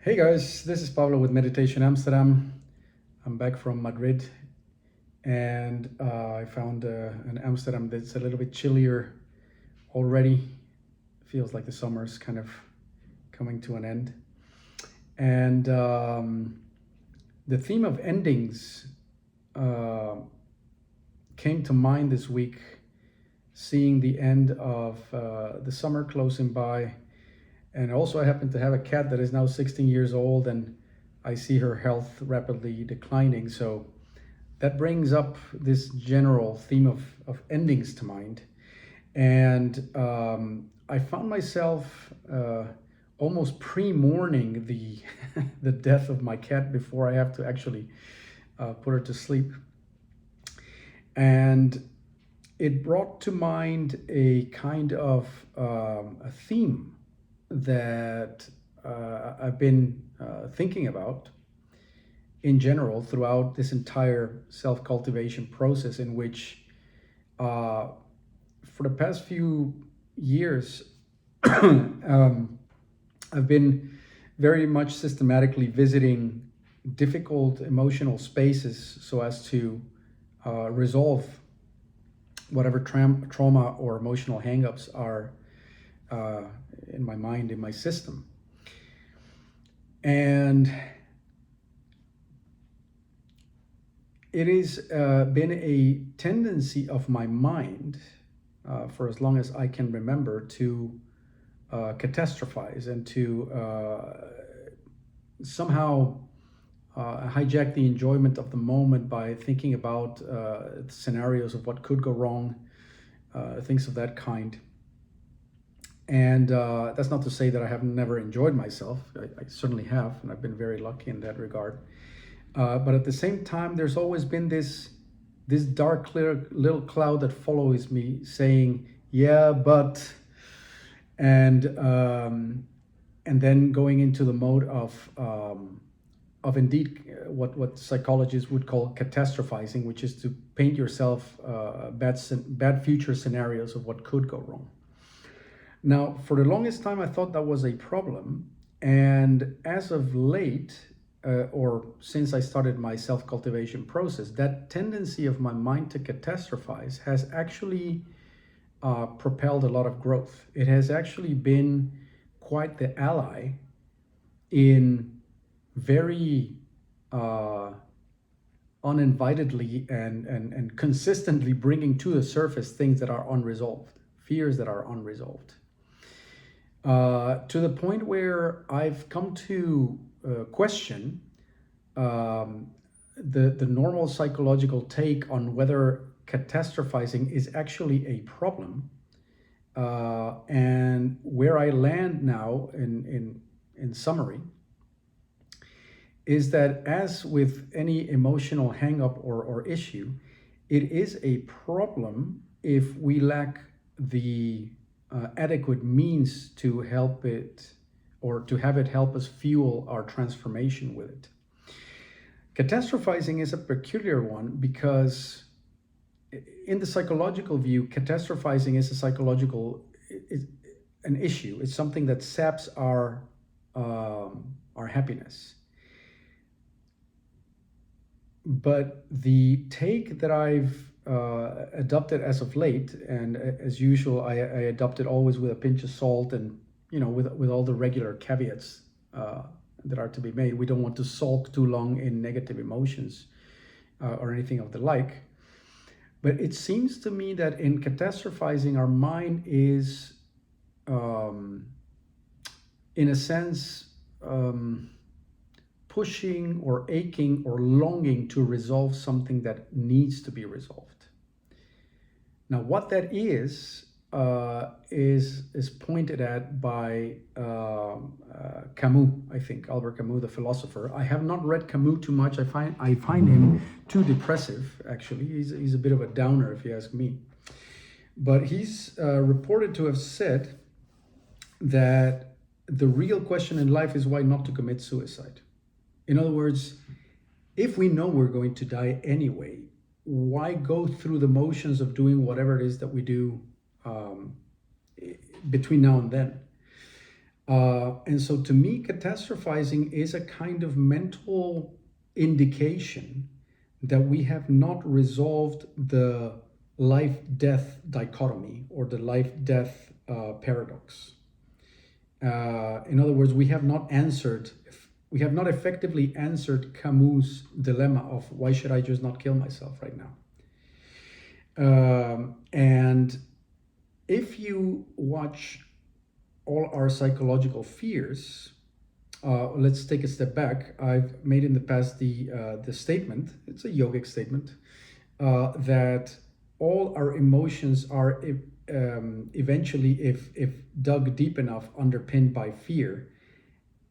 Hey guys, this is Pablo with Meditation Amsterdam. I'm back from Madrid and I found an Amsterdam that's a little bit chillier already. Feels like the summer is kind of coming to an end. And the theme of endings uh, came to mind this week, seeing the end of the summer closing by. And also, I happen to have a cat that is now 16 years old, and I see her health rapidly declining. So that brings up this general theme of endings to mind. And I found myself almost pre-mourning the the death of my cat before I have to actually put her to sleep. And it brought to mind a kind of a theme that I've been thinking about in general throughout this entire self-cultivation process, in which uh, for the past few years I've been very much systematically visiting difficult emotional spaces so as to resolve whatever trauma or emotional hangups are uh, in my mind, in my system. And it has been a tendency of my mind for as long as I can remember to catastrophize and to somehow hijack the enjoyment of the moment by thinking about scenarios of what could go wrong, things of that kind. And that's not to say that I have never enjoyed myself. I certainly have, and I've been very lucky in that regard. But at the same time, there's always been this dark, clear little cloud that follows me, saying, "Yeah, but," and and then going into the mode of indeed what psychologists would call catastrophizing, which is to paint yourself bad future scenarios of what could go wrong. Now, for the longest time, I thought that was a problem. And as of late, or since I started my self cultivation process, that tendency of my mind to catastrophize has actually propelled a lot of growth. It has actually been quite the ally in very uh, uninvitedly and consistently bringing to the surface things that are unresolved, fears that are unresolved. To the point where I've come to question the normal psychological take on whether catastrophizing is actually a problem, and where I land now in summary is that, as with any emotional hang-up or issue, it is a problem if we lack the adequate means to help it, or to have it help us fuel our transformation with it. Catastrophizing is a peculiar one because, in the psychological view, catastrophizing is a psychological is an issue. It's something that saps our happiness. But the take that I've adopted as of late, and as usual, I adopt it always with a pinch of salt, and with all the regular caveats that are to be made. We don't want to sulk too long in negative emotions or anything of the like. But it seems to me that in catastrophizing, our mind is, in a sense, pushing or aching or longing to resolve something that needs to be resolved. Now, what that is pointed at by Camus, I think, Albert Camus, the philosopher. I have not read Camus too much. I find him too depressive. Actually, he's a bit of a downer, if you ask me. But he's reported to have said that the real question in life is why not to commit suicide. In other words, if we know we're going to die anyway, why go through the motions of doing whatever it is that we do um, between now and then? And so to me, catastrophizing is a kind of mental indication that we have not resolved the life death dichotomy or the life death paradox. In other words, we have not effectively answered Camus' dilemma of why should I just not kill myself right now? And if you watch all our psychological fears, let's take a step back. I've made in the past the statement, it's a yogic statement, that all our emotions are eventually, if dug deep enough, underpinned by fear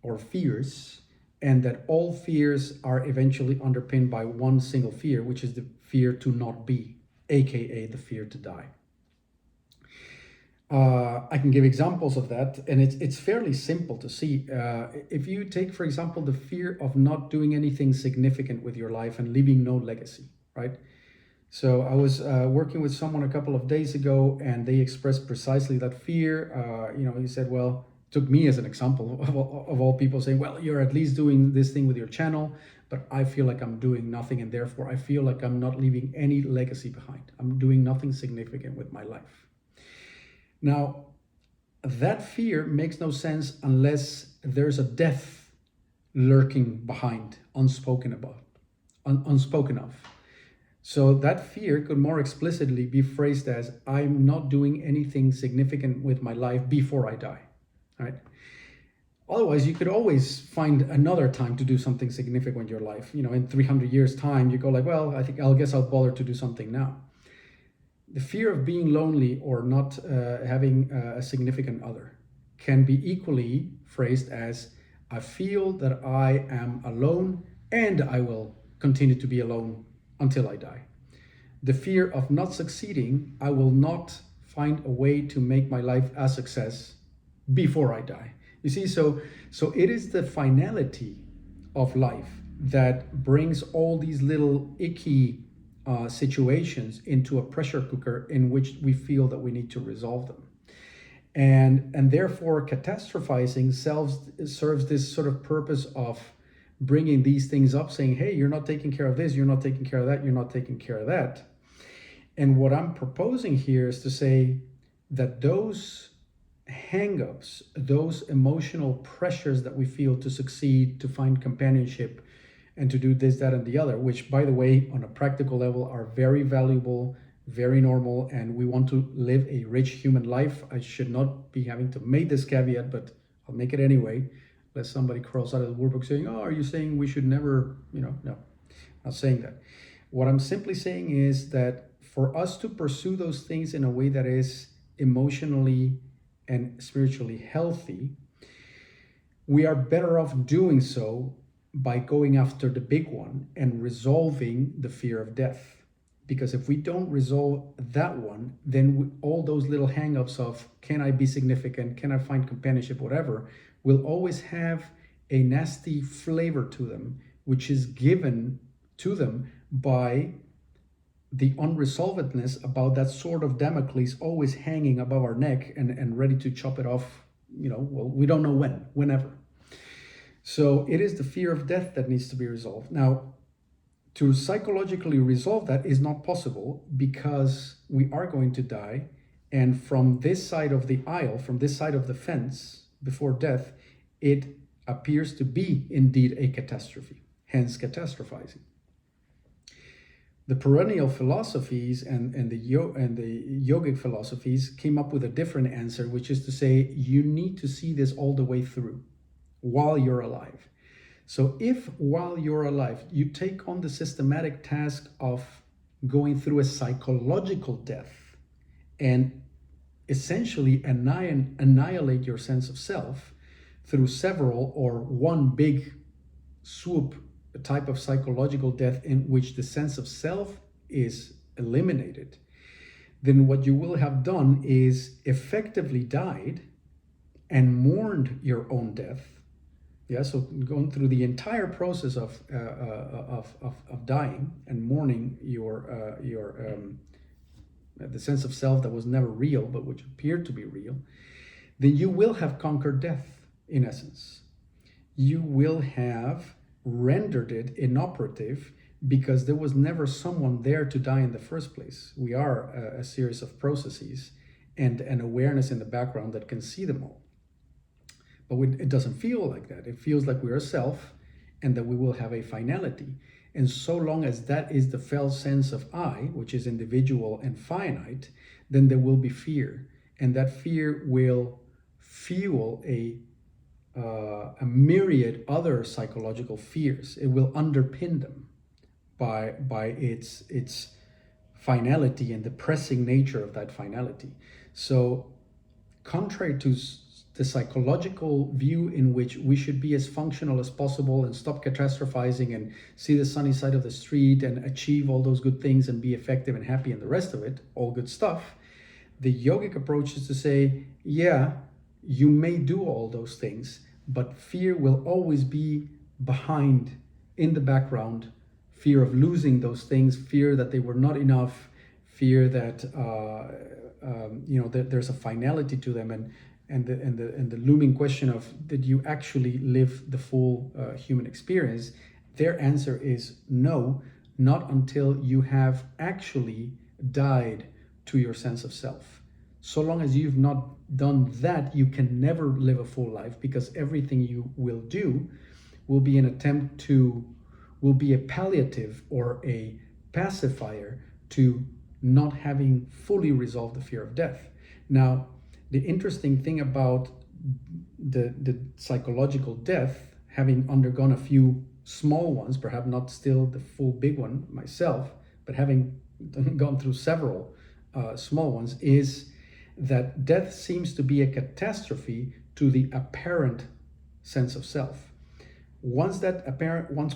or fears, and that all fears are eventually underpinned by one single fear, which is the fear to not be, aka the fear to die. I can give examples of that, and it's fairly simple to see. If you take, for example, the fear of not doing anything significant with your life and leaving no legacy, right? So I was working with someone a couple of days ago, and they expressed precisely that fear. He said, well, took me as an example of all people, saying, well, you're at least doing this thing with your channel, but I feel like I'm doing nothing, and therefore I feel like I'm not leaving any legacy behind. I'm doing nothing significant with my life. Now, that fear makes no sense unless there's a death lurking behind, unspoken of. So that fear could more explicitly be phrased as, I'm not doing anything significant with my life before I die, right? Otherwise, you could always find another time to do something significant in your life. In 300 years' time, you go like, well, I guess I'll bother to do something now. The fear of being lonely or not having a significant other can be equally phrased as, I feel that I am alone and I will continue to be alone until I die. The fear of not succeeding, I will not find a way to make my life a success before I die. You see, so it is the finality of life that brings all these little icky situations into a pressure cooker in which we feel that we need to resolve them. And therefore catastrophizing serves this sort of purpose of bringing these things up, saying, hey, you're not taking care of this, you're not taking care of that, you're not taking care of that. And what I'm proposing here is to say that those hang-ups, those emotional pressures that we feel to succeed, to find companionship, and to do this, that, and the other, which, by the way, on a practical level are very valuable, very normal, and we want to live a rich human life. I should not be having to make this caveat, but I'll make it anyway, lest somebody crawls out of the woodwork saying, oh, are you saying we should never, no, I'm not saying that. What I'm simply saying is that for us to pursue those things in a way that is emotionally and spiritually healthy, we are better off doing so by going after the big one and resolving the fear of death. Because if we don't resolve that one, then all those little hang-ups of, can I be significant, can I find companionship, whatever, will always have a nasty flavor to them, which is given to them by the unresolvedness about that sword of Damocles always hanging above our neck and ready to chop it off, well, we don't know whenever. So it is the fear of death that needs to be resolved. Now, to psychologically resolve that is not possible because we are going to die. And from this side of the aisle, from this side of the fence before death, it appears to be indeed a catastrophe, hence catastrophizing. The perennial philosophies and the yogic philosophies came up with a different answer, which is to say, you need to see this all the way through while you're alive. So if while you're alive, you take on the systematic task of going through a psychological death and essentially annihilate your sense of self through several or one big swoop type of psychological death in which the sense of self is eliminated, then what you will have done is effectively died and mourned your own death. Yeah, so going through the entire process of dying and mourning the sense of self that was never real but which appeared to be real, then you will have conquered death. in essence. You will have rendered it inoperative because there was never someone there to die in the first place. We are a series of processes and an awareness in the background that can see them all. But it doesn't feel like that. It feels like we're a self and that we will have a finality. And so long as that is the felt sense of I, which is individual and finite, then there will be fear. And that fear will fuel a myriad other psychological fears. It will underpin them by its finality and the pressing nature of that finality. So contrary to the psychological view in which we should be as functional as possible and stop catastrophizing and see the sunny side of the street and achieve all those good things and be effective and happy and the rest of it, all good stuff, the yogic approach is to say, yeah, you may do all those things, but fear will always be behind, in the background, fear of losing those things, fear that they were not enough, fear that that there's a finality to them, and the looming question of, did you actually live the full human experience? Their answer is no, not until you have actually died to your sense of self. So long as you've not done that, you can never live a full life, because everything you will do will be will be a palliative or a pacifier to not having fully resolved the fear of death. Now, the interesting thing about the psychological death, having undergone a few small ones, perhaps not still the full big one myself, but having gone through several small ones, is that death seems to be a catastrophe to the apparent sense of self. Once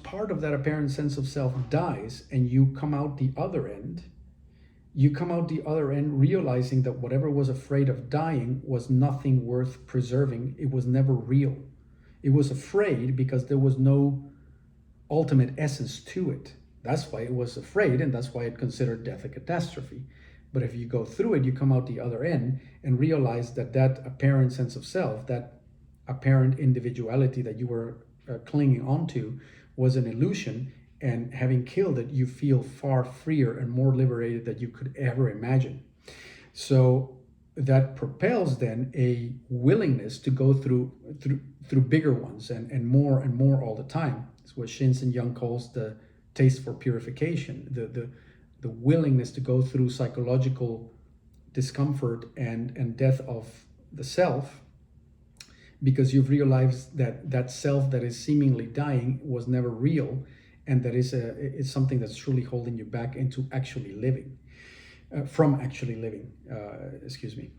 part of that apparent sense of self dies and you come out the other end, realizing that whatever was afraid of dying was nothing worth preserving. It was never real. It was afraid because there was no ultimate essence to it. That's why it was afraid, and that's why it considered death a catastrophe. But if you go through it, you come out the other end and realize that that apparent sense of self, that apparent individuality that you were clinging onto, was an illusion. And having killed it, you feel far freer and more liberated than you could ever imagine. So that propels then a willingness to go through bigger ones and more all the time. It's what Shinzen Young calls the taste for purification, the willingness to go through psychological discomfort and death of the self, because you've realized that self that is seemingly dying was never real, and that is something that's truly holding you back into actually living, from actually living. Excuse me.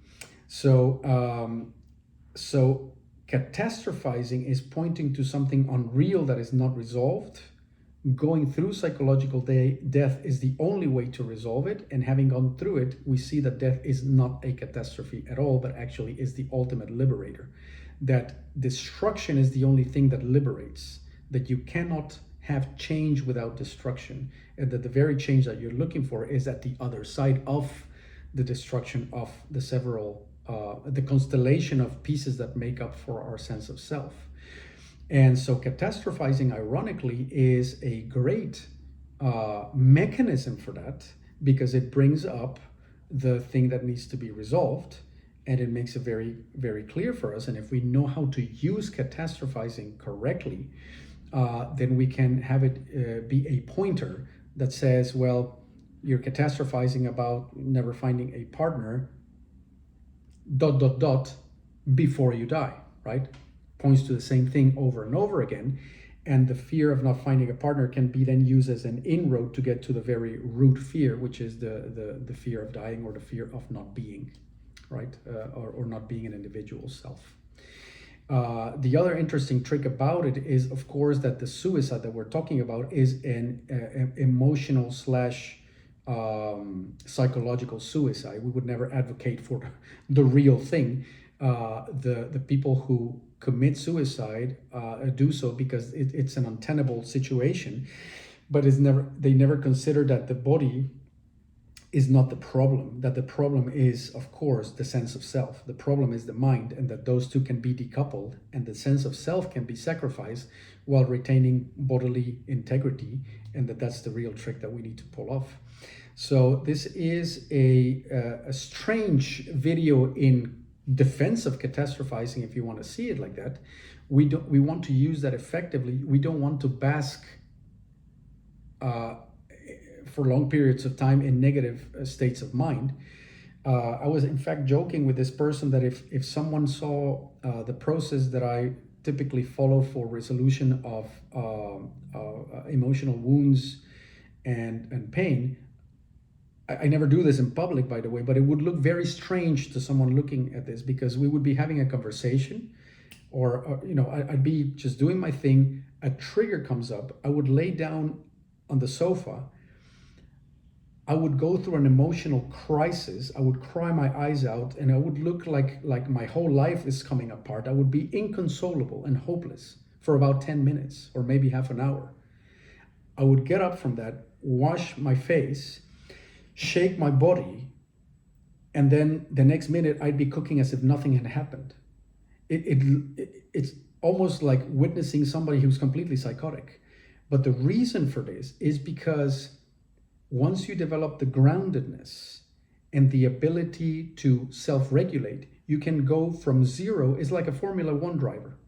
So catastrophizing is pointing to something unreal that is not resolved. Going through psychological death is the only way to resolve it, and having gone through it, we see that death is not a catastrophe at all, but actually is the ultimate liberator. That destruction is the only thing that liberates, that you cannot have change without destruction, and that the very change that you're looking for is at the other side of the destruction of the several, the constellation of pieces that make up for our sense of self. And so catastrophizing, ironically, is a great mechanism for that, because it brings up the thing that needs to be resolved, and it makes it very, very clear for us. And if we know how to use catastrophizing correctly, then we can have it be a pointer that says, well, you're catastrophizing about never finding a partner, ... before you die, right? Points to the same thing over and over again. And the fear of not finding a partner can be then used as an inroad to get to the very root fear, which is the fear of dying, or the fear of not being, right? Or not being an individual self. The other interesting trick about it is, of course, that the suicide that we're talking about is an emotional slash psychological suicide. We would never advocate for the real thing. The people who commit suicide do so because it's an untenable situation, but they never consider that the body is not the problem, that the problem is, of course, the sense of self. The problem is the mind, and that those two can be decoupled, and the sense of self can be sacrificed while retaining bodily integrity, and that's the real trick that we need to pull off. So this is a strange video in defense of catastrophizing, if you want to see it like that. We want to use that effectively. We don't want to bask for long periods of time in negative states of mind. I was in fact joking with this person that if someone saw the process that I typically follow for resolution of emotional wounds and pain, I never do this in public, by the way, but it would look very strange to someone looking at this, because we would be having a conversation, or I'd be just doing my thing, a trigger comes up, I would lay down on the sofa, I would go through an emotional crisis, I would cry my eyes out, and I would look like my whole life is coming apart. I would be inconsolable and hopeless for about 10 minutes or maybe half an hour. I would get up from that, wash my face, shake my body, and then the next minute I'd be cooking as if nothing had happened. It's almost like witnessing somebody who's completely psychotic. But the reason for this is because once you develop the groundedness and the ability to self-regulate, you can go from zero. It's like a Formula One driver.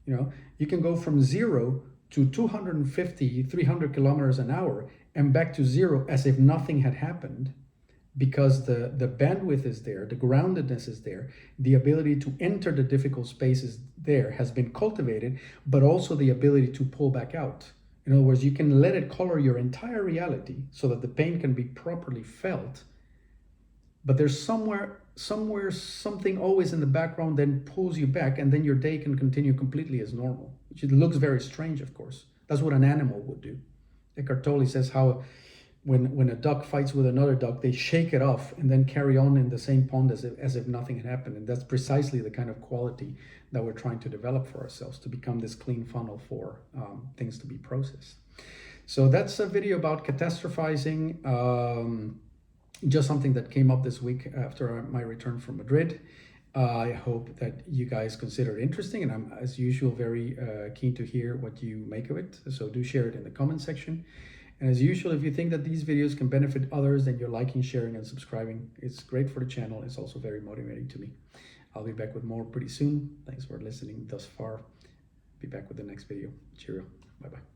You can go from 0 to 250, 300 kilometers an hour and back to 0 as if nothing had happened, because the bandwidth is there, the groundedness is there, the ability to enter the difficult spaces there has been cultivated, but also the ability to pull back out. In other words, you can let it color your entire reality so that the pain can be properly felt, but there's somewhere something always in the background then pulls you back, and then your day can continue completely as normal, which it looks very strange, of course. That's what an animal would do. Eckhart Tolle says how when a duck fights with another duck, they shake it off and then carry on in the same pond as if nothing had happened. And that's precisely the kind of quality that we're trying to develop for ourselves, to become this clean funnel for things to be processed. So that's a video about catastrophizing. Just something that came up this week after my return from Madrid. I hope that you guys consider it interesting, and I'm, as usual, very keen to hear what you make of it. So do share it in the comment section. And as usual, if you think that these videos can benefit others, then you're liking, sharing, and subscribing. It's great for the channel. It's also very motivating to me. I'll be back with more pretty soon. Thanks for listening thus far. Be back with the next video. Cheerio. Bye-bye.